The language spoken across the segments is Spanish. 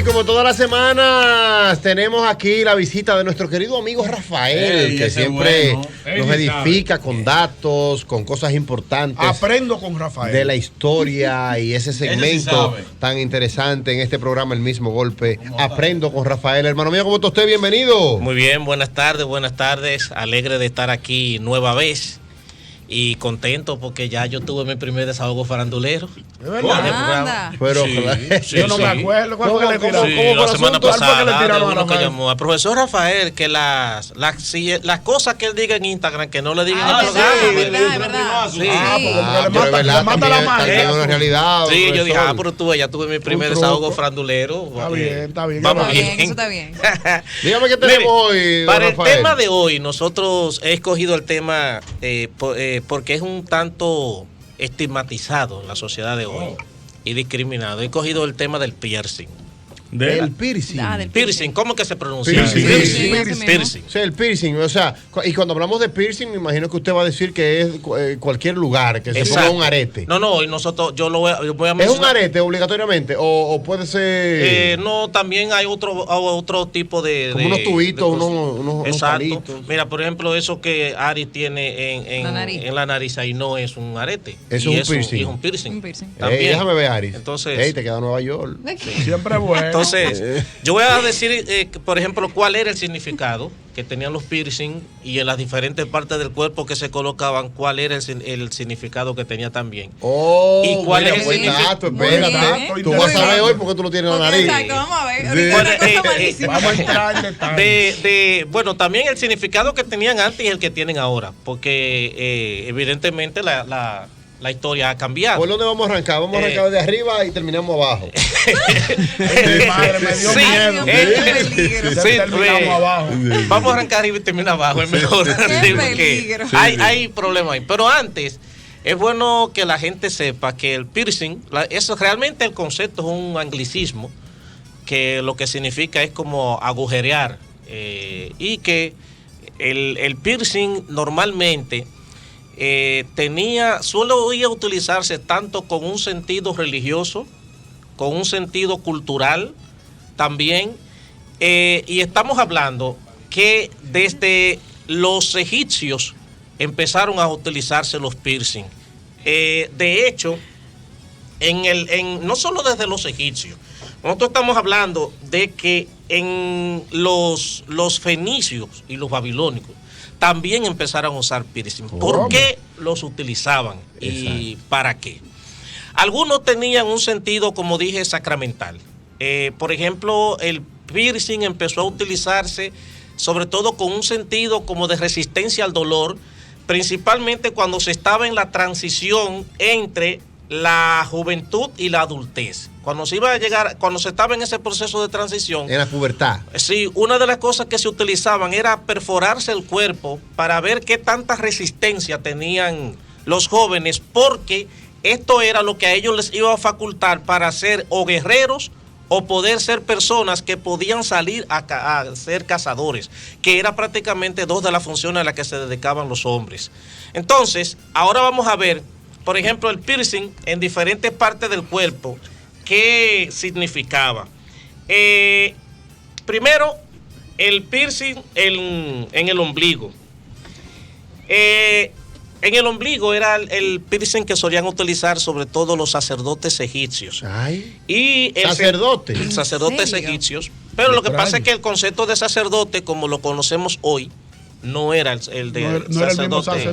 y como todas las semanas tenemos aquí la visita de nuestro querido amigo Rafael, que siempre nos edifica con datos, con cosas importantes. Aprendo con Rafael. De la historia y ese segmento tan interesante en este programa, El Mismo Golpe. Aprendo con Rafael. Hermano mío, ¿cómo está usted? Bienvenido. Muy bien, buenas tardes. Alegre de estar aquí nueva vez. Y contento porque ya yo tuve mi primer desahogo farandulero. ¿Es verdad? Pero sí, yo no me acuerdo. ¿Cuál fue que le tiraron? Sí, la semana pasada uno que llamó al profesor Rafael que las cosas que él diga en Instagram que no le digan en el programa. Sí, porque le manda la mano. Sí, yo dije, pero tú ya tuve mi primer desahogo farandulero. Está bien. Vamos bien. Eso está bien. Dígame qué tenemos hoy. Para el tema de hoy, nosotros he escogido el tema porque es un tanto estigmatizado en la sociedad de hoy y discriminado. He cogido el tema del piercing. ¿Del piercing? Del piercing, ¿cómo que se pronuncia? Piercing. Sí, el piercing. O sea, y cuando hablamos de piercing, me imagino que usted va a decir que es cualquier lugar, que se ponga un arete. No, y nosotros, yo voy a mencionar. ¿Es un arete obligatoriamente? ¿O puede ser...? No, también hay otro tipo de... Como unos tubitos, unos palitos. Mira, por ejemplo, eso que Ari tiene en la nariz, ahí no es un arete. Es un piercing. Es un piercing. También. Déjame ver, Ari. Entonces... te queda Nueva York. Siempre bueno. Entonces, yo voy a decir, por ejemplo, cuál era el significado que tenían los piercing y en las diferentes partes del cuerpo que se colocaban, cuál era el significado que tenía también. ¿Y cuál es el significado? Espérate. Tú vas a ver hoy porque tú lo tienes en la nariz. Exacto, vamos a ver. Vamos a entrar en detalle. Bueno, también el significado que tenían antes y el que tienen ahora, porque evidentemente la historia ha cambiado. ¿Por dónde vamos a arrancar? Vamos a arrancar de arriba y terminamos abajo. Madre, me dio miedo. Terminamos abajo. Vamos a arrancar arriba y terminar abajo. Es mejor. Qué peligro. Hay problemas ahí. Pero antes, es bueno que la gente sepa que el piercing, eso realmente el concepto es un anglicismo, que lo que significa es como agujerear. Y que el piercing normalmente... suele utilizarse tanto con un sentido religioso, con un sentido cultural también, y estamos hablando que desde los egipcios empezaron a utilizarse los piercing. De hecho, no solo desde los egipcios, nosotros estamos hablando de que en los fenicios y los babilónicos también empezaron a usar piercing. ¿Por qué los utilizaban? ¿Y para qué? Algunos tenían un sentido, como dije, sacramental. Por ejemplo, el piercing empezó a utilizarse sobre todo con un sentido como de resistencia al dolor, principalmente cuando se estaba en la transición entre la juventud y la adultez. Cuando se estaba en ese proceso de transición. En la pubertad. Sí, una de las cosas que se utilizaban era perforarse el cuerpo para ver qué tanta resistencia tenían los jóvenes, porque esto era lo que a ellos les iba a facultar para ser o guerreros o poder ser personas que podían salir a ser cazadores, que era prácticamente dos de las funciones a las que se dedicaban los hombres. Entonces, ahora vamos a ver, por ejemplo, el piercing en diferentes partes del cuerpo. ¿Qué significaba? Primero, el piercing en el ombligo. En el ombligo era el piercing que solían utilizar sobre todo los sacerdotes egipcios. Y sacerdotes egipcios. Pero lo que pasa es que el concepto de sacerdote, como lo conocemos hoy, no era el de sacerdote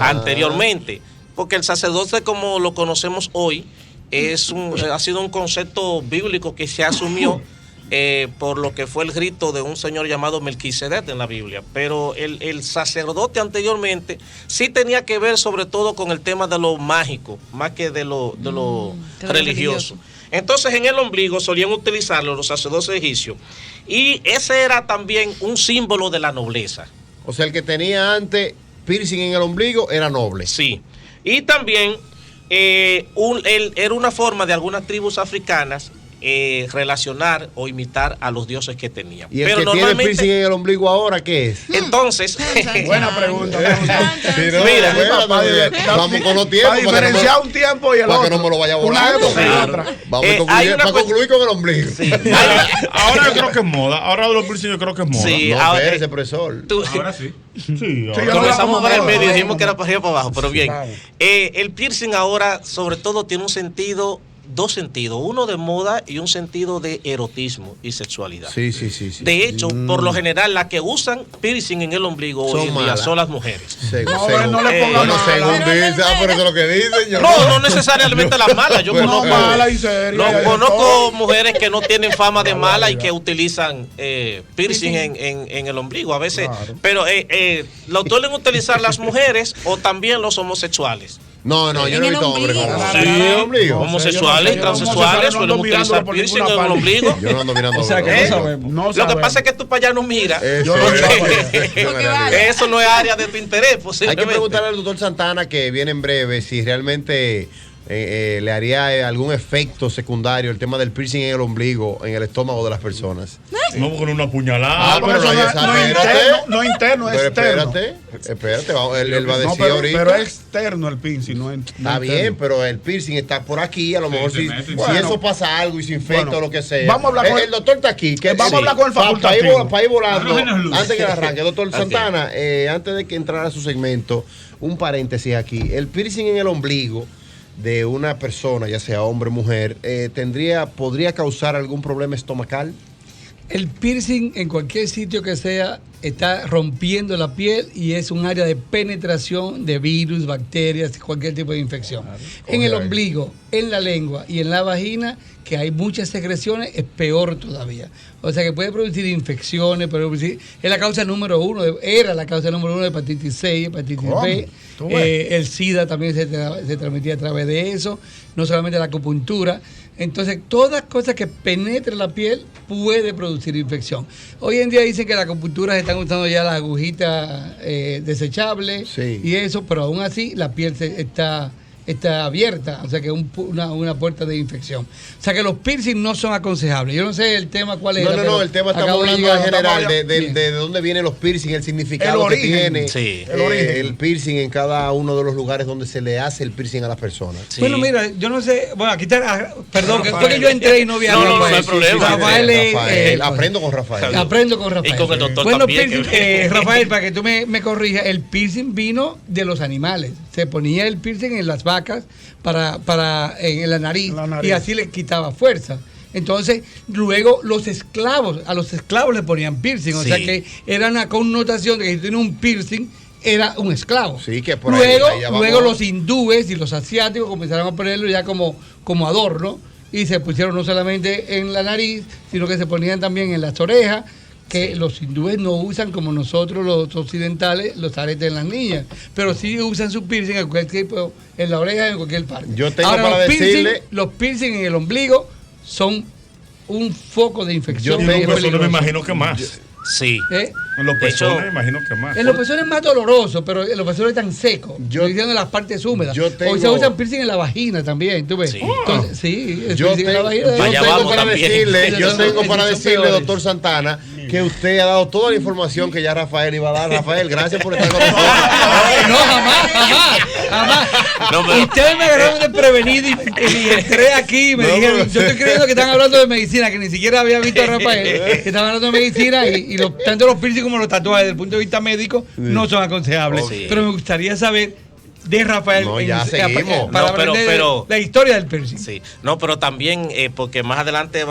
anteriormente. Porque el sacerdote, como lo conocemos hoy, ha sido un concepto bíblico que se asumió por lo que fue el rito de un señor llamado Melquisedec en la Biblia. Pero el sacerdote anteriormente sí tenía que ver sobre todo con el tema de lo mágico, más que de lo religioso. Entonces en el ombligo solían utilizarlo los sacerdotes egipcios, y ese era también un símbolo de la nobleza. O sea, el que tenía antes piercing en el ombligo era noble. Sí. Y también era una forma de algunas tribus africanas relacionar o imitar a los dioses que tenían. ¿Y el que tiene piercing en el ombligo ahora qué es? Entonces, buena pregunta. Mira, vamos con los tiempos. Para diferenciar un tiempo y el otro. Para que no me lo vaya a volar. Una época y otra. Vamos a concluir con el ombligo. Ahora yo creo que es moda. Ahora los piercing yo creo que es moda. Sí, no, ahora, ese profesor. Ahora sí. Sí, comenzamos por el medio y dijimos que era para arriba y para abajo, pero bien. El piercing ahora, sobre todo, tiene un sentido, dos sentidos, uno de moda y un sentido de erotismo y sexualidad. Sí. De hecho, por lo general, las que usan piercing en el ombligo hoy en día son las mujeres. No le pongan según dice, pero eso es lo que dicen. No necesariamente las malas. Yo conozco malas y serias. Conozco mujeres que no tienen fama de mala y que utilizan piercing en el ombligo a veces. Claro. Pero lo suelen utilizar las mujeres o también los homosexuales. No, yo no he visto hombres con homosexuales y transexuales suelen utilizar piercing en el ombligo. Yo no ando mirando. O sea, que no sabemos. Lo que pasa es que tú para allá no miras. Eso no es área de tu interés. Hay que preguntarle al doctor Santana, que viene en breve, si realmente le haría algún efecto secundario el tema del piercing en el ombligo, en el estómago de las personas. No, con una puñalada. Pero no interno, es externo. Espérate, él va a decir ahorita. Pero es externo el piercing, no es está bien, pero el piercing está por aquí, a lo mejor si eso pasa algo y se infecta o lo que sea. Vamos a hablar con el doctor está aquí. Vamos a hablar con el facultativo. Para ir volando, antes que arranque, doctor Santana, antes de que entrara a su segmento, un paréntesis aquí. El piercing en el ombligo de una persona, ya sea hombre o mujer, podría causar algún problema estomacal. El piercing en cualquier sitio que sea está rompiendo la piel y es un área de penetración de virus, bacterias, cualquier tipo de infección. Claro. En el ombligo, en la lengua y en la vagina, que hay muchas secreciones, es peor todavía. O sea que puede producir infecciones, es la causa número uno, era la causa número uno de hepatitis C, hepatitis B. El SIDA también se transmitía a través de eso, no solamente la acupuntura. Entonces, todas cosas que penetren la piel puede producir infección. Hoy en día dicen que la acupuntura se están usando ya las agujitas desechables y eso, pero aún así la piel está abierta, o sea que es una puerta de infección. O sea que los piercing no son aconsejables. Yo no sé el tema cuál es. No, el tema estamos hablando en general de dónde vienen los piercing, el significado que tiene el piercing en cada uno de los lugares donde se le hace el piercing a las personas. Sí. Bueno, mira, yo no sé, bueno, aquí está, perdón, que fue que yo entré y no vi a Rafael. No hay problema. Rafael, aprendo con Rafael. Y con el doctor bueno, también. Rafael, para que tú me corrijas, el piercing vino de los animales. Se ponía el piercing en las vacas en la nariz y así le quitaba fuerza. Entonces, luego a los esclavos le ponían piercing, o sea que era una connotación de que si tenía un piercing era un esclavo. Sí, que por luego los hindúes y los asiáticos comenzaron a ponerlo ya como adorno y se pusieron no solamente en la nariz, sino que se ponían también en las orejas, que los hindúes no usan como nosotros los occidentales los aretes en las niñas, pero sí usan su piercing en cualquier tipo, en la oreja, en cualquier parte. Yo tengo para decirle, los piercing en el ombligo son un foco de infección. Yo me imagino que más. Sí. En los pezones me imagino que más. En los pezones es más doloroso, pero en los pezones están secos. Yo diciendo las partes húmedas. Hoy se usan piercing en la vagina también, ¿tú ves? Sí. Entonces, yo tengo para decirle, doctor Santana, que usted ha dado toda la información que ya Rafael iba a dar. Rafael, gracias por estar con nosotros. No, jamás. Ustedes me agarraron desprevenido y entré aquí y me dijeron, yo estoy creyendo que están hablando de medicina, que ni siquiera había visto a Rafael, que estaban hablando de medicina y tanto los piercing como los tatuajes desde el punto de vista médico no son aconsejables. Pero me gustaría saber de Rafael para aprender la historia del piercing. Sí. No, pero también porque más adelante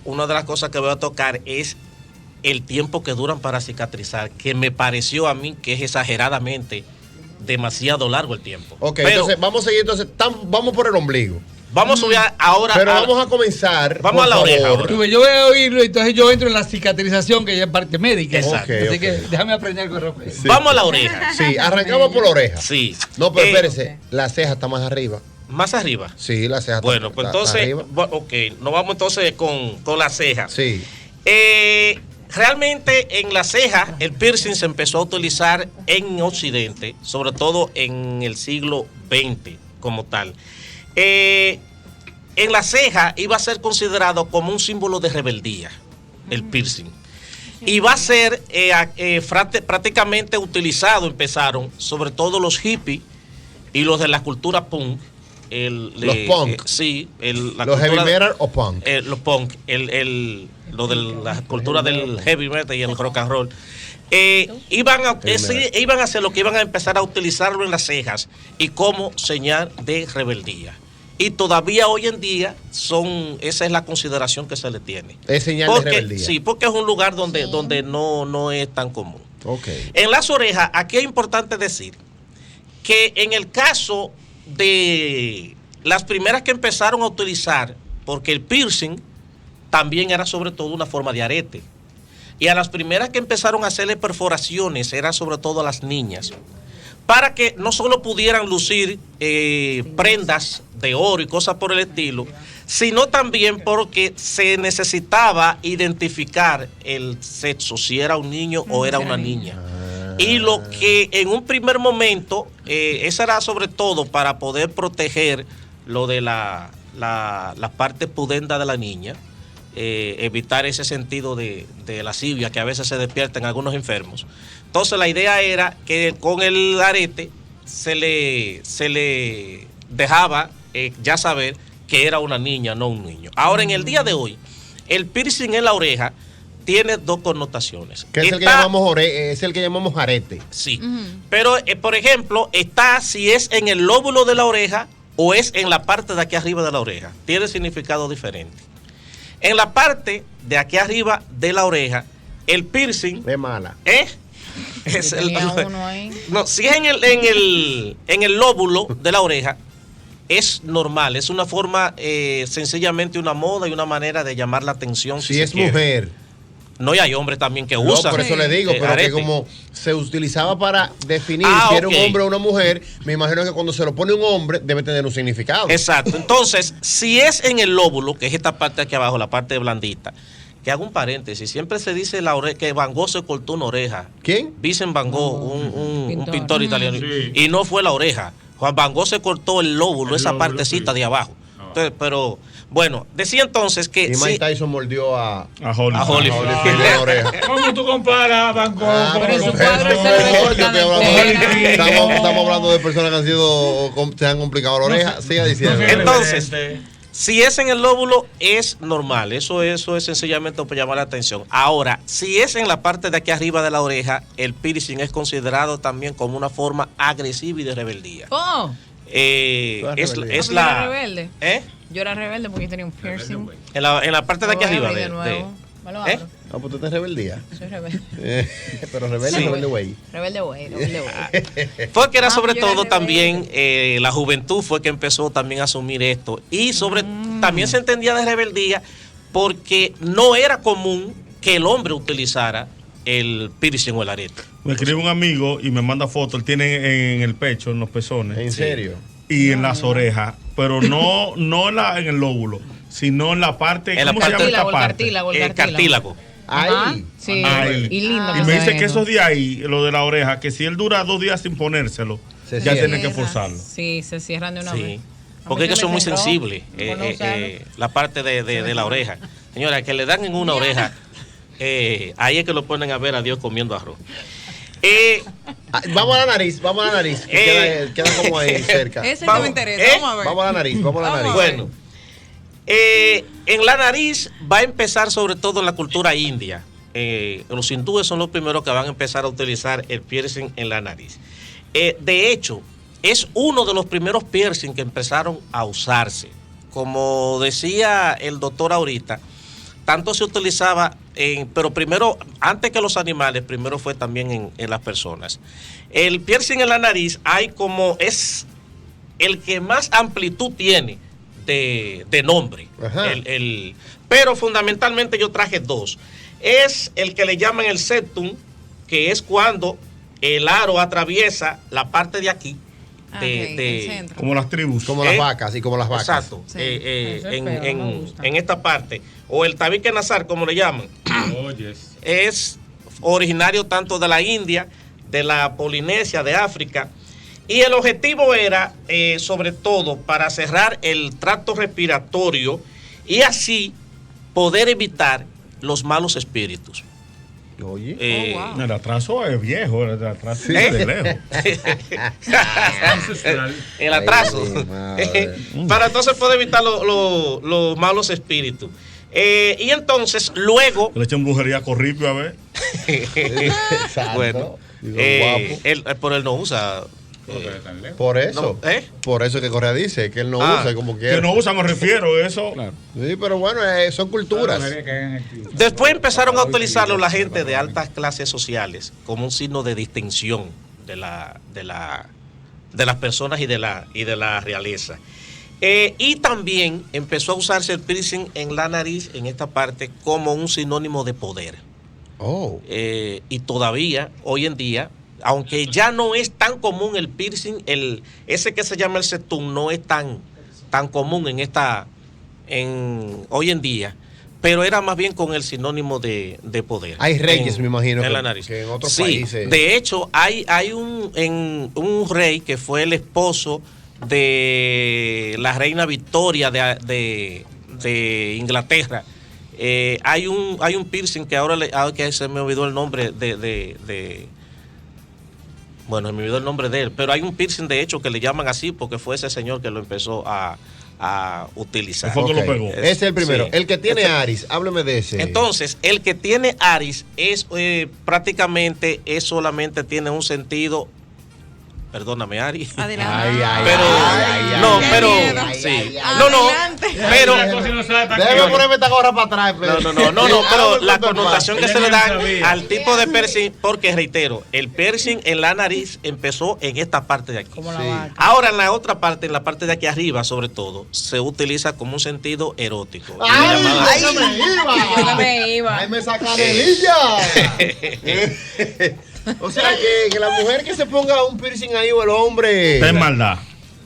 una de las cosas que voy a tocar es el tiempo que duran para cicatrizar, que me pareció a mí que es exageradamente demasiado largo el tiempo. Ok, pero, entonces vamos a seguir, vamos por el ombligo. Vamos a subir ahora. Pero vamos a comenzar. Vamos a la oreja. Yo voy a oírlo, entonces yo entro en la cicatrización, que ya es parte médica. Exacto. Así que déjame aprender con Rafael. Sí. Vamos a la oreja. Sí, arrancamos por la oreja. Sí. No, pero espérese, la ceja está más arriba. ¿Más arriba? Sí, la ceja está pues entonces, ok, nos vamos entonces con la ceja. Sí. Realmente en la ceja el piercing se empezó a utilizar en Occidente, sobre todo en el siglo XX como tal. en la ceja iba a ser considerado como un símbolo de rebeldía, el piercing. Y va a ser prácticamente utilizado, empezaron, sobre todo los hippies y los de la cultura punk. Los punk. Sí. ¿Los heavy metal o punk? Los punk. Lo de la cultura del heavy metal y el rock and roll. Iban a hacer lo que iban a empezar a utilizarlo en las cejas y como señal de rebeldía. Y todavía hoy en día esa es la consideración que se le tiene. Es señal de rebeldía. Sí, porque es un lugar donde no es tan común. Okay. En las orejas, aquí es importante decir que en el caso de las primeras que empezaron a utilizar, porque el piercing también era sobre todo una forma de arete, y a las primeras que empezaron a hacerle perforaciones era sobre todo a las niñas, para que no solo pudieran lucir prendas de oro y cosas por el estilo, sino también porque se necesitaba identificar el sexo, si era un niño o era una niña. Y lo que en un primer momento, esa era sobre todo para poder proteger lo de la parte pudenda de la niña, evitar ese sentido de lascivia que a veces se despierta en algunos enfermos. Entonces la idea era que con el arete se le dejaba ya saber que era una niña, no un niño. Ahora, en el día de hoy, el piercing en la oreja tiene dos connotaciones. Que es el que llamamos arete. Sí. Pero, por ejemplo, está si es en el lóbulo de la oreja o es en la parte de aquí arriba de la oreja. Tiene significado diferente. En la parte de aquí arriba de la oreja, el piercing... Es mala. No, si es en el lóbulo de la oreja, es normal, es una forma, sencillamente una moda y una manera de llamar la atención. Si es mujer. No, y hay hombres también que usan. No, por eso le digo, pero arete. que como se utilizaba para definir si era un hombre o una mujer, me imagino que cuando se lo pone un hombre debe tener un significado. Exacto. Entonces, si es en el lóbulo, que es esta parte de aquí abajo, la parte blandita, que hago un paréntesis, siempre se dice que Van Gogh se cortó una oreja. ¿Quién? Vincent Van Gogh, un pintor italiano. Sí. Y no fue la oreja. Juan Van Gogh se cortó el lóbulo, esa partecita de abajo. Entonces, pero bueno, decía entonces que... Y Mike Tyson mordió a Holyfield. ¿Cómo tú comparas a Van Gogh? Pero su cuadro estamos hablando de personas que se han complicado la oreja. Siga diciendo. Entonces, si es en el lóbulo, es normal. Eso es sencillamente para llamar la atención. Ahora, si es en la parte de aquí arriba de la oreja, el piercing es considerado también como una forma agresiva y de rebeldía. Oh. Es la rebelde. Yo era rebelde porque yo tenía un piercing. En la parte de aquí arriba de nuevo. ¿Me lo abro? No, pues tú estás rebeldía. Soy rebelde. Pero rebelde, sí. Rebelde güey. Rebelde güey. Fue que era sobre todo también la juventud fue que empezó también a asumir esto. Y también se entendía de rebeldía porque no era común que el hombre utilizara el piercing o el arete. Me escribe un amigo y me manda fotos. Él tiene en el pecho, en los pezones. ¿En serio? Y en las orejas, pero no en el lóbulo, sino en la parte, ¿cómo se llama esta parte? El cartílago. Ahí. Sí. Ahí. Y lindo. Y me dice que esos de ahí, lo de la oreja, que si él dura 2 días sin ponérselo, ya tiene que forzarlo. Sí, se cierran de una vez. Porque es que son muy sensibles, la parte de la oreja. Señora, que le dan en una oreja, ahí es que lo ponen a ver a Dios comiendo arroz. Vamos a la nariz. Queda como ahí cerca. Ese no me interesa. Vamos a la nariz. Bueno, en la nariz va a empezar sobre todo en la cultura india. Los hindúes son los primeros que van a empezar a utilizar el piercing en la nariz. De hecho, es uno de los primeros piercing que empezaron a usarse. Como decía el doctor ahorita, tanto se utilizaba, pero primero, antes que los animales, primero fue también en las personas. El piercing en la nariz es el que más amplitud tiene de nombre. Pero fundamentalmente yo traje 2. Es el que le llaman el septum, que es cuando el aro atraviesa la parte de aquí. Como las tribus. Como las vacas y como las vacas. Exacto. Sí. En esta parte. O el tabique nasal, como le llaman. Es originario tanto de la India, de la Polinesia, de África. Y el objetivo era, sobre todo, para cerrar el tracto respiratorio y así poder evitar los malos espíritus. Oye, el atraso es viejo, el atraso es de lejos. El atraso. Para entonces poder evitar los malos espíritus. Y entonces, luego. Le echan brujería a Corripio, a ver. Bueno, por él no usa. Por eso. No, Por eso que Correa dice que él no usa como quiera. Que no usa, me refiero a eso. Claro. Sí, pero bueno, son culturas. Después empezaron a utilizarlo la gente de altas clases sociales como un signo de distinción de las personas y de la realeza. Y también empezó a usarse el piercing en la nariz, en esta parte, como un sinónimo de poder. Y todavía, hoy en día, aunque ya no es tan común el piercing, ese que se llama el septum no es tan común hoy en día, pero era más bien con el sinónimo de poder. Hay reyes, me imagino, en la nariz. Que en otros sí, países. De hecho, hay un rey que fue el esposo de la reina Victoria de Inglaterra. Hay un piercing que ahora que se me olvidó el nombre bueno, se me olvidó el nombre de él, pero hay un piercing de hecho que le llaman así porque fue ese señor que lo empezó a utilizar. Okay. Lo pegó. Ese es el primero. Sí. El que tiene Aries, hábleme de ese. Entonces, el que tiene Aries es prácticamente solamente tiene un sentido. Perdóname, Ari. Adelante. Pero déjame ponerme esta gorra para atrás. Pero la connotación que se le da al tipo de piercing, porque reitero, el piercing en la nariz empezó en esta parte de aquí. Ahora en la otra parte, en la parte de aquí arriba, sobre todo, se utiliza como un sentido erótico. ¡Ay, me iba! ¡Ay, me saca de lilla! O sea, que la mujer que se ponga un piercing ahí o el hombre. Está en maldad.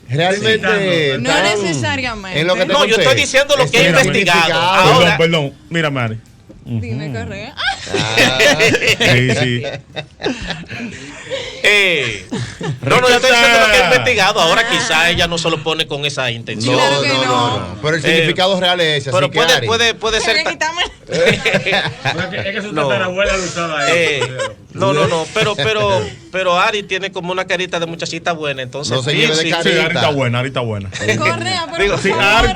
Realmente. No necesariamente. En lo que yo estoy diciendo lo que he investigado. Ahora, perdón. Mira, Mari. Dime, Correa. Sí. Yo estoy diciendo lo que he investigado. Ahora quizá ella no se lo pone con esa intención. No. Pero el significado real es ese. Pero puede ser. Es que su tatarabuela lo usaba ahí. Pero Ari tiene como una carita de muchachita buena, entonces. No se lleve de carita. Sí, Ari está buena. Correa, pero. Sí, Ari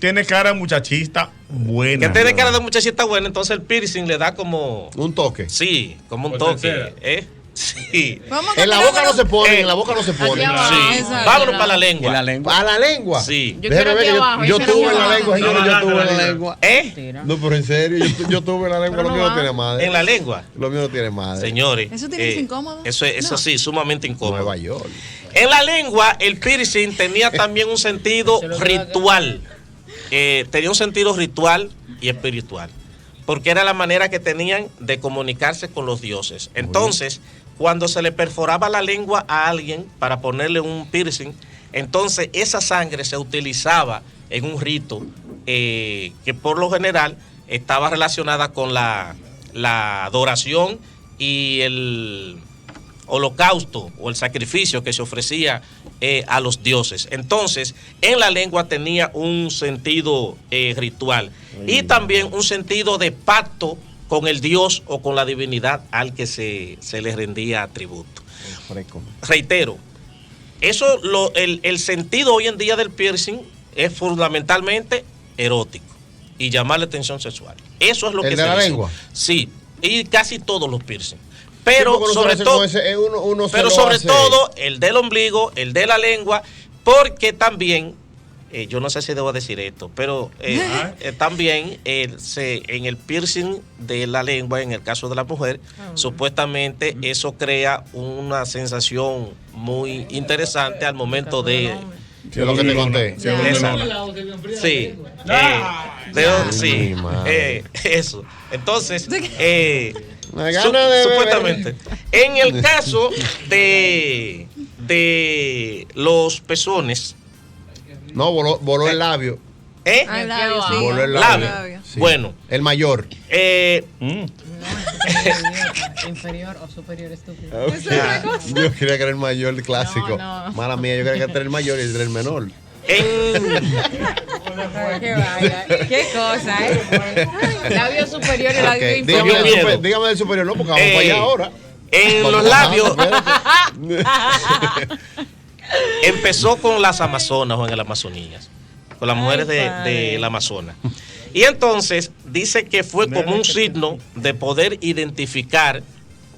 tiene cara de muchachista buena. Que tiene cara de muchachita buena, entonces el piercing le da como. Un toque. Sí, como un toque. Sí. En la boca no se pone, Sí. Vámonos para la lengua. ¿Para la lengua? Sí. Yo tuve en la lengua, señores, yo tuve en la lengua. No, pero en serio, yo tuve en la lengua, lo mío no tiene madre. ¿En la lengua? Lo mío no tiene madre. Señores. ¿Eso tiene que ser incómodo? Eso sí, sumamente incómodo. Nueva York. En la lengua, el piercing tenía también un sentido ritual. Tenía un sentido ritual y espiritual. Porque era la manera que tenían de comunicarse con los dioses. Entonces, cuando se le perforaba la lengua a alguien para ponerle un piercing, entonces esa sangre se utilizaba en un rito que por lo general estaba relacionada con la adoración y el holocausto o el sacrificio que se ofrecía a los dioses. Entonces, en la lengua tenía un sentido ritual y también un sentido de pacto con el dios o con la divinidad al que se le rendía tributo. Reitero, el sentido hoy en día del piercing es fundamentalmente erótico y llamar la atención sexual. Eso es lo que se ¿El de la lengua? Sí, y casi todos los piercing. Pero sobre todo, el del ombligo, el de la lengua, porque también, yo no sé si debo decir esto, pero también en el piercing de la lengua, en el caso de la mujer, supuestamente eso crea una sensación muy interesante al momento de... Sí, es lo que te conté. Eso. Entonces, supuestamente, en el caso de los pezones. No, voló el labio. El labio, sí. Voló el labio. Sí. Bueno. El mayor. Inferior o superior estúpido. Ok. Yo creía que era el mayor clásico. No. Mala mía, yo creía que era el mayor y el del menor. En, Qué vaya. Qué cosa, Labio superior y labio Ok, inferior. Dígame del super- dígame del superior, no, porque vamos para allá ahora. en Vamos los labios bajando, espérate. empezó con las amazonas o en el Amazonías, con las mujeres del Amazonas. Y entonces dice que fue como un signo de poder identificar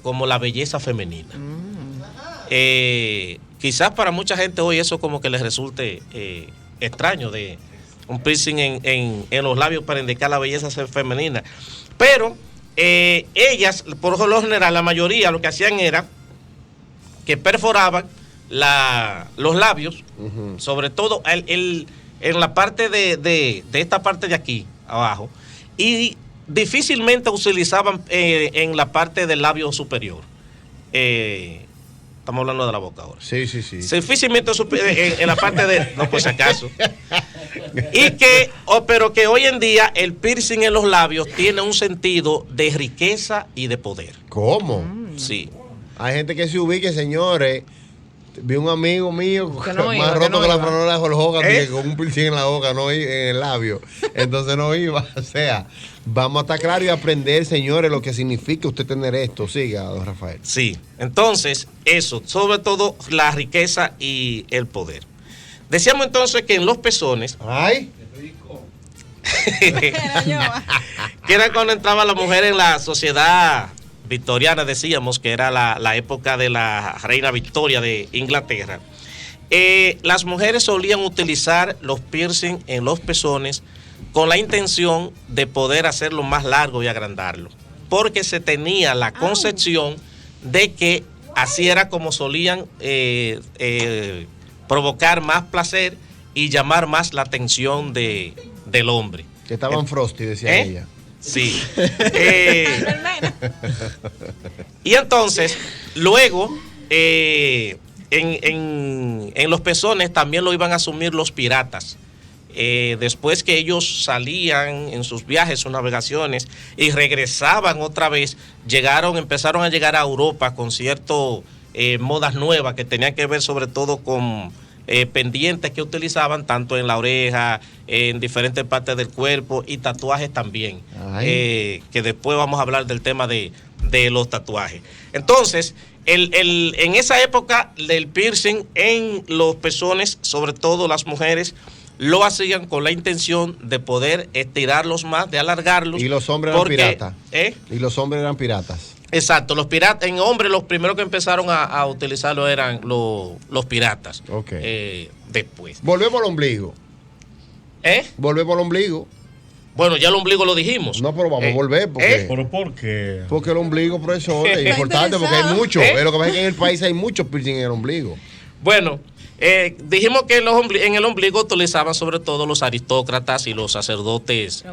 como la belleza femenina. Quizás para mucha gente hoy eso como que les resulte extraño, de un piercing en los labios para indicar la belleza femenina. Pero ellas, por lo general, la mayoría lo que hacían era que perforaban los labios, sobre todo en la parte de esta parte de aquí, abajo, y difícilmente utilizaban en la parte del labio superior. Estamos hablando de la boca ahora. Sí. Difícilmente en la parte de... No, por si acaso. Pero que hoy en día el piercing en los labios tiene un sentido de riqueza y de poder. ¿Cómo? Sí. Hay gente que se ubique, señores. Vi un amigo mío Que no más iba, que roto no que la iba. franola de Hulk Hogan, que con un piercing en la boca, no en el labio. Entonces no iba. O sea, vamos a estar claros y aprender, señores, lo que significa usted tener esto. Siga, don Rafael. Sí. Entonces, eso, sobre todo la riqueza y el poder. Decíamos entonces que en los pezones, Ay, que era cuando entraba la mujer en la sociedad victoriana, decíamos que era la época de la reina Victoria de Inglaterra. Las mujeres solían utilizar los piercing en los pezones con la intención de poder hacerlo más largo y agrandarlo, porque se tenía la concepción de que así era como solían provocar más placer y llamar más la atención del hombre. que estaban frosty, decía ella. Sí. Y entonces, luego, en los pezones también lo iban a asumir los piratas. Después que ellos salían en sus viajes, sus navegaciones y regresaban otra vez, empezaron a llegar a Europa con ciertas modas nuevas que tenían que ver sobre todo con pendientes que utilizaban tanto en la oreja, en diferentes partes del cuerpo y tatuajes también, que después vamos a hablar del tema de los tatuajes. Entonces, en esa época del piercing en los pezones, sobre todo las mujeres, lo hacían con la intención de poder estirarlos más, de alargarlos. Y los hombres eran piratas. Y los hombres eran piratas. Exacto, los piratas, en hombres los primeros que empezaron a utilizarlo eran los piratas. Ok. Después. Volvemos al ombligo. Volvemos al ombligo. Bueno, ya el ombligo lo dijimos. No, pero vamos a volver. ¿Pero por qué? Porque el ombligo, profesor, es importante porque hay mucho. Lo que pasa es que en el país hay muchos piercing en el ombligo. Bueno, dijimos que en el ombligo utilizaban sobre todo los aristócratas y los sacerdotes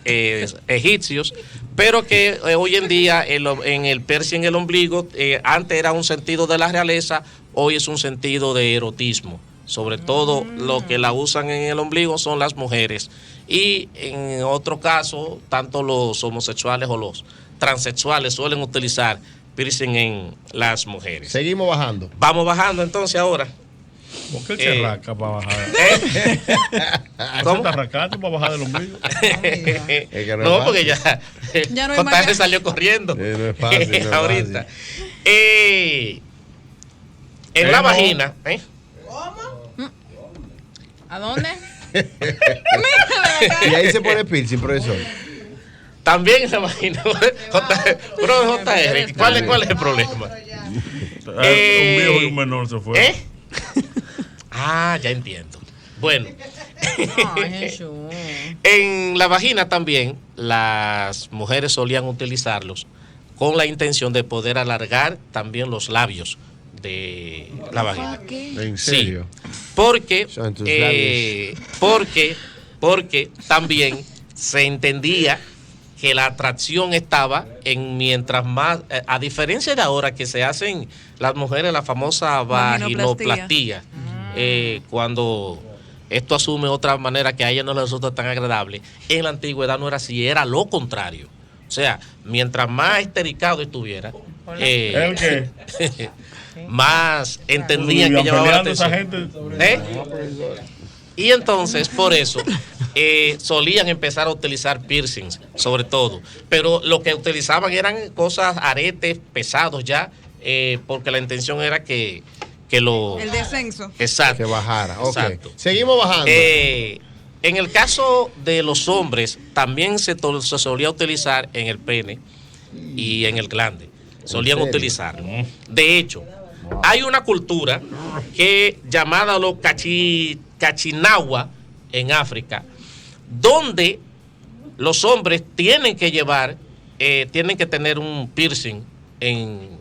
egipcios, pero que hoy en día en el piercing en el ombligo, antes era un sentido de la realeza, hoy es un sentido de erotismo. Sobre todo lo que la usan en el ombligo son las mujeres. Y en otro caso, tanto los homosexuales o los transexuales suelen utilizar piercing en las mujeres. Seguimos bajando. Vamos bajando entonces ahora. ¿Por qué el charraca para bajar? ¿Cómo? ¿Charracato para bajar del ombligo? No, porque ya no hay JR salió corriendo. No es fácil, no es ahorita. fácil. En la vagina. ¿A dónde? Y ahí se pone piercing, profesor. También en la vagina. Pero JR, ¿cuál es el problema? Un viejo y un menor se fue. Ya entiendo. Bueno. En la vagina también las mujeres solían utilizarlos con la intención de poder alargar también los labios de la vagina. ¿En serio? Sí, porque también se entendía que la atracción estaba en mientras más, a diferencia de ahora que se hacen las mujeres la famosa vaginoplastia, cuando esto asume otra manera que a ella no le resulta tan agradable. En la antigüedad no era así, era lo contrario. O sea, mientras más estericado estuviera, ¿El qué? más entendían que llevaba la atención. Esa gente. Y entonces, por eso, solían empezar a utilizar piercings, sobre todo. Pero lo que utilizaban eran cosas, aretes pesados ya, porque la intención era que lo... El descenso. Exacto. Que bajara. Ok. Exacto. Seguimos bajando. En el caso de los hombres, también se solía utilizar en el pene y en el glande. Solían utilizarlo. De hecho, hay una cultura que llamada los cachinagua en África, donde los hombres tienen que llevar, tienen que tener un piercing en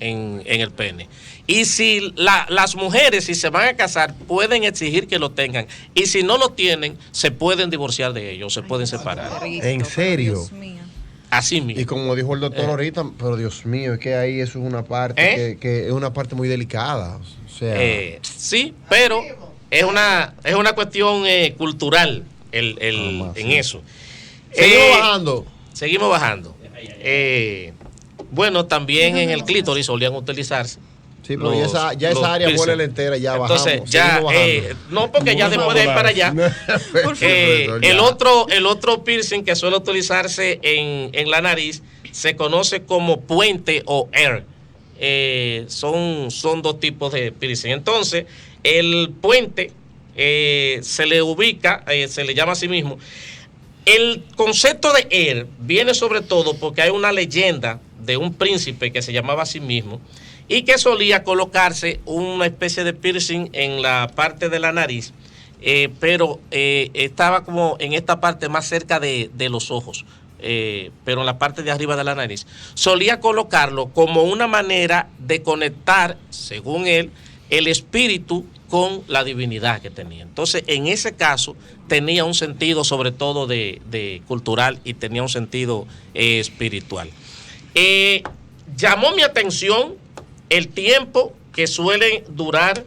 el pene. Y si las mujeres, si se van a casar, pueden exigir que lo tengan. Y si no lo tienen, se pueden divorciar de ellos, se pueden separar. ¿En serio? Dios mío. Así mismo. Y como dijo el doctor ahorita, pero Dios mío, es que ahí eso es una parte que es una parte muy delicada. O sea, sí, pero es una cuestión cultural en eso. seguimos bajando. Seguimos bajando. Bueno, también en el clítoris solían utilizarse. Sí, pero ya esa área piercing. vuela entera, ya Entonces, bajamos. ya, seguimos bajando. no, porque ya después de ir para allá, el otro piercing que suele utilizarse en la nariz se conoce como puente o air. Son dos tipos de piercing. Entonces, el puente se le ubica, se le llama a sí mismo. El concepto de air viene sobre todo porque hay una leyenda de un príncipe que se llamaba a sí mismo y que solía colocarse una especie de piercing en la parte de la nariz, pero estaba como en esta parte más cerca de los ojos, pero en la parte de arriba de la nariz. Solía colocarlo como una manera de conectar, según él, el espíritu con la divinidad que tenía. Entonces, en ese caso, tenía un sentido sobre todo de cultural y tenía un sentido espiritual. Llamó mi atención el tiempo que suelen durar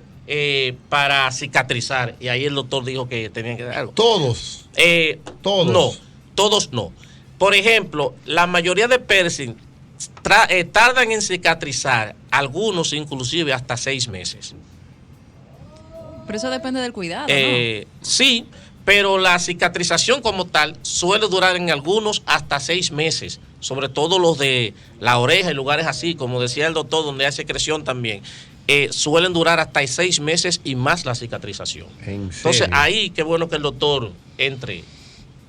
para cicatrizar. Y ahí el doctor dijo que tenían que dar algo. Todos. Todos. No, todos no. Por ejemplo, la mayoría de piercing tardan en cicatrizar, algunos inclusive hasta 6 meses. Pero eso depende del cuidado, ¿no? Sí, pero la cicatrización como tal suele durar en algunos hasta 6 meses, sobre todo los de la oreja y lugares así, como decía el doctor, donde hay secreción también. Suelen durar hasta 6 meses y más la cicatrización. Entonces, ahí qué bueno que el doctor entre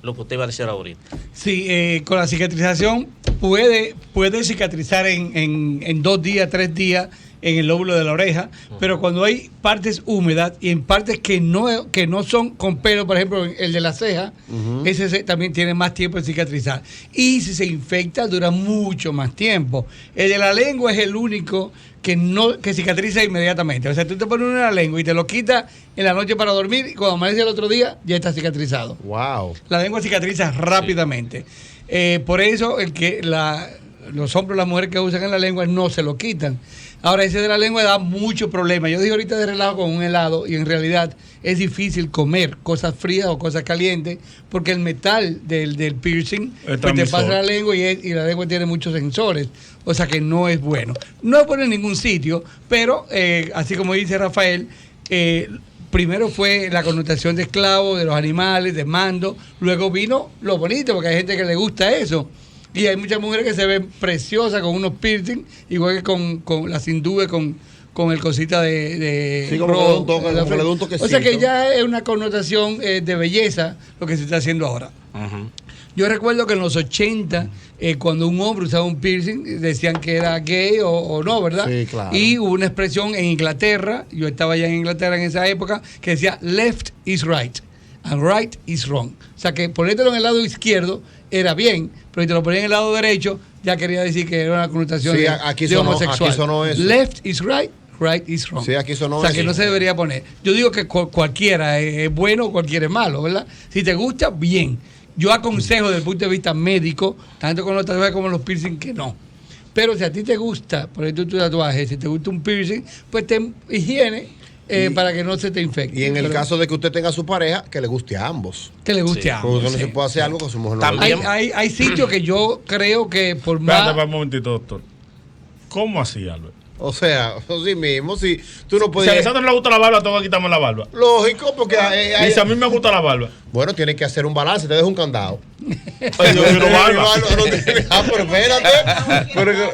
lo que usted iba a decir ahorita. Sí, con la cicatrización puede cicatrizar en 2 días, 3 días en el lóbulo de la oreja, pero cuando hay partes húmedas y en partes que no son con pelo, por ejemplo, el de la ceja, ese también tiene más tiempo de cicatrizar. Y si se infecta, dura mucho más tiempo. El de la lengua es el único que cicatriza inmediatamente. O sea, tú te pones uno en la lengua y te lo quitas en la noche para dormir y cuando amanece el otro día ya está cicatrizado. Wow. La lengua cicatriza rápidamente. Por eso los hombres o las mujeres que usan en la lengua no se lo quitan. Ahora, ese de la lengua da mucho problema. Yo dije ahorita de relajo con un helado y en realidad es difícil comer cosas frías o cosas calientes porque el metal del piercing pues te pasa la lengua y la lengua tiene muchos sensores. O sea que no es bueno. No es bueno en ningún sitio, pero así como dice Rafael, primero fue la connotación de esclavo, de los animales, de mando. Luego vino lo bonito porque hay gente que le gusta eso. Y hay muchas mujeres que se ven preciosas con unos piercing, igual que con las hindúes, con el cosita de sí, como rojo, le da un toquecito. O sea que ya es una connotación de belleza lo que se está haciendo ahora. Yo recuerdo que en los 80, cuando un hombre usaba un piercing, decían que era gay o no, ¿verdad? Sí, claro. Y hubo una expresión en Inglaterra, yo estaba allá en Inglaterra en esa época, que decía left is right and right is wrong. O sea que ponértelo en el lado izquierdo era bien, pero si te lo ponía en el lado derecho, ya quería decir que era una connotación sí, de homosexual. Aquí sonó eso. Left is right, right is wrong. Sí, aquí sonó o sea, eso. que no se debería poner. Yo digo que cualquiera es bueno o cualquiera es malo, ¿verdad? Si te gusta, bien. Yo aconsejo desde el punto de vista médico, tanto con los tatuajes como los piercing, que no. Pero si a ti te gusta, por ejemplo, tu tatuaje, si te gusta un piercing, pues ten higiene, para que no se te infecte. Y en el caso de que usted tenga a su pareja, que le guste a ambos. Que le guste Sí. a ambos. Porque no Sí. se puede hacer algo con su mujer. No También- Hay sitios que yo creo que por más... Espérate un momentito, doctor. ¿Cómo así, Albert? O sea, así mismo, si tú no Si a puedes. Alessandro no le gusta la barba, tengo que quitarme la barba. Lógico, porque Y si a mí me gusta la barba. bueno, tienes que hacer un balance, te dejo un candado. Ay, yo quiero barba. Pero espérate.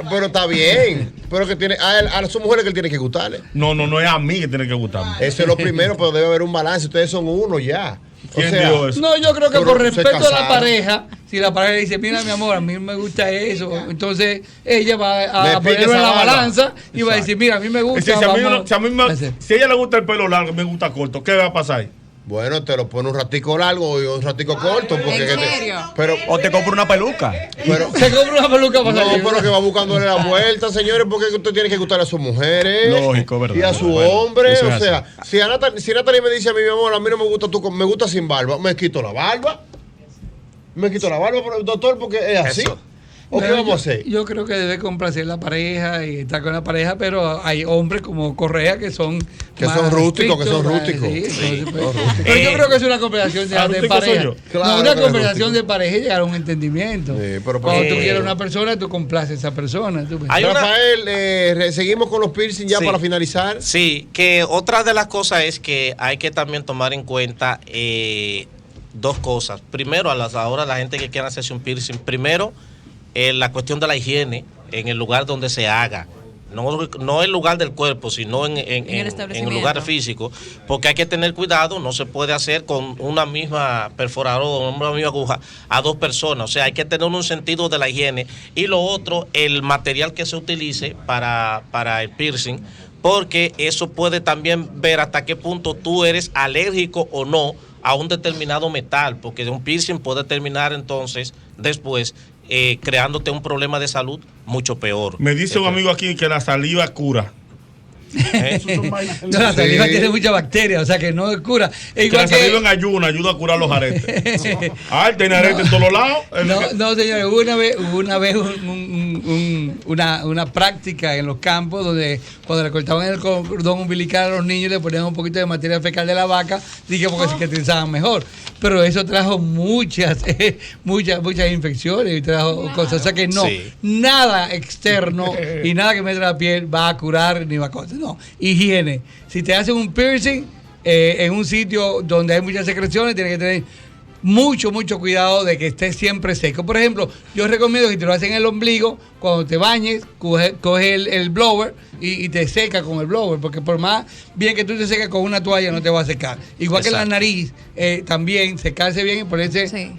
Pero está bien. Pero que tiene, a su mujer es que él tiene que gustarle. No es a mí que tiene que gustarme. Eso es lo primero, pero debe haber un balance. Ustedes son uno ya. O ¿Quién sea, dijo eso? No, yo creo que Pero por se respeto a la casaron. pareja, si la pareja dice, mira mi amor, a mí me gusta eso, entonces ella va Le a pique ponerlo en esa la barba. balanza y va a decir, mira, a mí me Es gusta. decir, vamos si a ella le gusta el pelo largo y me gusta corto, ¿qué va a pasar ahí? bueno, te lo pone un ratico largo y un ratico corto. Porque ¿En que te- serio? pero, O te compro una peluca. pero, Se compra una peluca para no, salir. pero que va buscándole la vuelta, señores, porque usted tiene que gustarle a sus mujeres. Lógico, ¿verdad? Y a su Bueno, hombre. eso O es sea, si Natalie me dice a mí, mi amor, a mí no me gusta me gusta sin barba, me quito la barba. Me quito la barba, pero, doctor, porque es así. Eso. ¿O qué Pero vamos a hacer? Yo creo que debe complacer la pareja y estar con la pareja, pero hay hombres como Correa que son Que más son rústicos, que son estrictos, rústicos. sí, entonces, pues, Son pero yo creo que es una conversación de rústico soy pareja. yo. Claro No, que una eres conversación rústico. de pareja y llegar a un entendimiento. Sí, pero Cuando tú Eh, quieres a una persona, tú complaces a esa persona. Tú ves. Hay una- Rafael, seguimos con los piercing ya Sí. para finalizar. Sí, que otra de las cosas es que hay que también tomar en cuenta dos cosas. Primero, ahora la gente que quiera hacerse un piercing, primero, la cuestión de la higiene en el lugar donde se haga. No el lugar del cuerpo, sino en el establecimiento. lugar físico, porque hay que tener cuidado, no se puede hacer con una misma perforadora, una misma aguja a dos personas, o sea, hay que tener un sentido de la higiene. Y lo otro, el material que se utilice para el piercing, porque eso puede también ver hasta qué punto tú eres alérgico o no a un determinado metal, porque un piercing puede terminar entonces después creándote un problema de salud mucho peor. Me dice un amigo aquí que la saliva cura. No, la saliva tiene muchas bacterias, o sea que no es cura. Es Que igual la saliva en ayuno ayuda a curar los aretes. Él tiene aretes en todos los lados. No, señores, hubo una vez una práctica en los campos donde cuando le cortaban el cordón umbilical a los niños le ponían un poquito de materia fecal de la vaca, dije porque cicatrizaban mejor. Pero eso trajo muchas infecciones y trajo cosas. O sea que no, Sí. nada externo y nada que meta la piel va a curar ni va a cosas. No, higiene. Si te hacen un piercing en un sitio donde hay muchas secreciones, tienes que tener mucho cuidado de que esté siempre seco. Por ejemplo, yo recomiendo que te lo hacen en el ombligo, cuando te bañes, coge el blower y te seca con el blower, porque por más bien que tú te seques con una toalla no te va a secar. Igual que la Exacto. nariz, también secarse bien y ponerse Sí.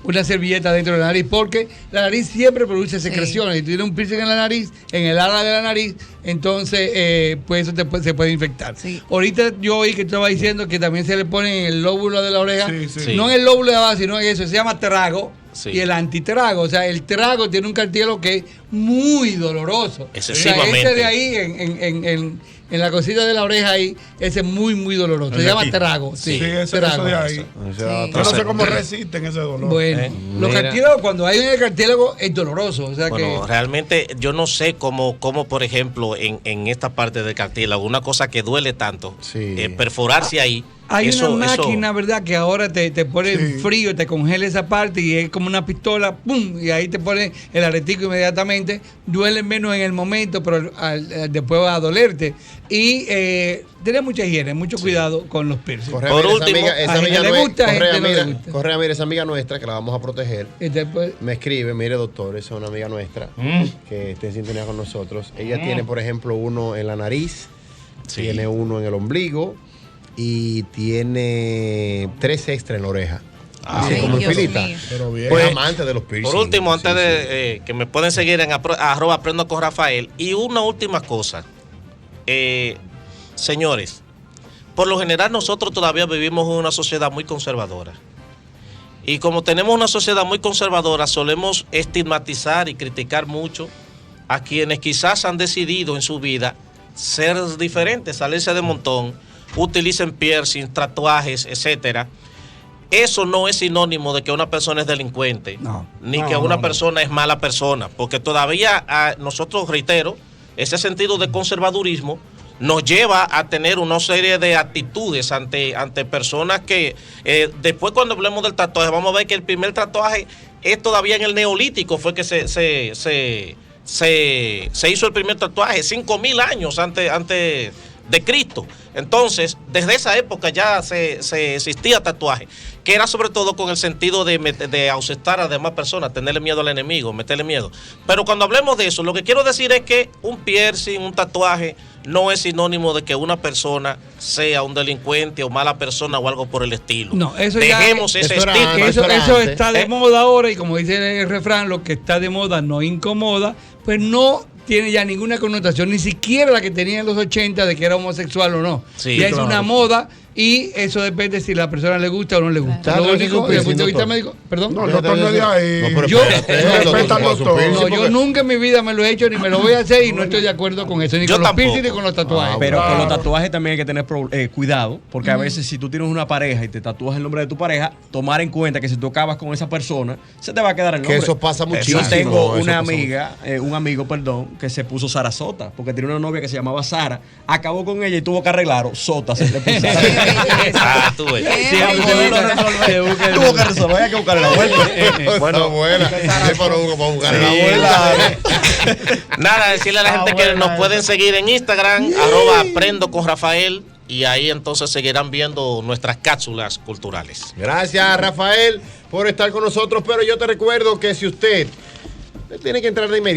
una servilleta dentro de la nariz, porque la nariz siempre produce secreciones. Si tú tienes un piercing en la nariz, en el ala de la nariz, entonces pues eso se puede infectar. Sí. Ahorita yo oí que estaba diciendo que también se le pone en el lóbulo de la oreja, Sí, sí. Sí. no en el lóbulo de abajo, sino en eso, se llama trago. Sí. Y el antitrago, o sea, el trago tiene un cartílago que es muy doloroso. O sea, Excesivamente. ese de ahí, en la cosita de la oreja ahí, ese es muy doloroso. Se El de llama aquí. trago. Sí, eso trago. de ahí. Sí. Yo no sé cómo resisten ese dolor. Bueno, los Mira. cartílagos, cuando hay en el cartílago, es doloroso. O sea Bueno, realmente yo no sé cómo por ejemplo, en esta parte del cartílago, una cosa que duele tanto, Sí. Perforarse ahí. hay eso, una eso- máquina, ¿verdad? Que ahora te pone en frío, te congela esa parte y es como una pistola, ¡pum! Y ahí te pone el aretico inmediatamente. Duele menos en el momento, pero después va a dolerte. Y tener mucha higiene, mucho cuidado con los piercings. Correa, Por mira, último, esa a gente amiga le nue- gusta, a Correa, gente no le mira, gusta. Correa, mira, esa amiga nuestra que la vamos a proteger. Y después, Me escribe, mire doctor, esa es una amiga nuestra que está en sintonía con nosotros. Ella tiene, por ejemplo, uno en la nariz, Sí. tiene uno en el ombligo y tiene 3 extra en la oreja. Así Ay, como en Dios filita. mío. Pero bien. Pues amante de los piercing. Por último, antes Sí, de que me pueden seguir en @aprendo con Rafael. Y una última cosa. Señores, por lo general nosotros todavía vivimos en una sociedad muy conservadora. Y como tenemos una sociedad muy conservadora, solemos estigmatizar y criticar mucho a quienes quizás han decidido en su vida ser diferentes, salirse de montón, utilicen piercing, tatuajes, etcétera. Eso no es sinónimo de que una persona es delincuente, No. ni que una persona es mala persona, porque todavía nosotros, reitero, ese sentido de conservadurismo nos lleva a tener una serie de actitudes ante personas que después cuando hablemos del tatuaje vamos a ver que el primer tatuaje es todavía en el neolítico, fue que se hizo el primer tatuaje 5.000 años antes de Cristo. Entonces, desde esa época ya se existía tatuaje, que era sobre todo con el sentido de ausentar a las demás personas, tenerle miedo al enemigo, meterle miedo. Pero cuando hablemos de eso, lo que quiero decir es que un piercing, un tatuaje, no es sinónimo de que una persona sea un delincuente o mala persona o algo por el estilo. No, eso dejemos ya, ese estigma. Eso está de moda ahora, y como dice el refrán, lo que está de moda no incomoda, pues no tiene ya ninguna connotación, ni siquiera la que tenía en los 80 de que era homosexual o no. Sí, ya claro. Es una moda, y eso depende si a la persona le gusta o no le gusta. Lo único, desde el punto de vista médico, perdón. No, el doctor no es de ahí. No, pero Yo- respeta al doctor. No, yo nunca en mi vida me lo he hecho ni me lo voy a hacer, y no estoy de acuerdo con eso, ni Yo con los tampoco. piercing ni con los tatuajes. Pero con los tatuajes también hay que tener cuidado, porque a veces si tú tienes una pareja y te tatúas el nombre de tu pareja, tomar en cuenta que si tú acabas con esa persona, se te va a quedar el Que nombre. eso pasa muchísimo. Yo tengo Eso una pasa amiga, un amigo, perdón, que se puso Sarasota, porque tenía una novia que se llamaba Sara, acabó con ella y tuvo que arreglarlo, Sota se le puso. Ah, tú ves. Sí, tuvo que resolver, hay que buscarle la vuelta. Bueno, buena. Sí, para buscar la Sí, vuelta. Nada, decirle a la gente que nos pueden seguir en Instagram, @aprendo con Rafael, y ahí entonces seguirán viendo nuestras cápsulas culturales. Gracias, Rafael, por estar con nosotros. Pero yo te recuerdo que si usted tiene que entrar de inmediato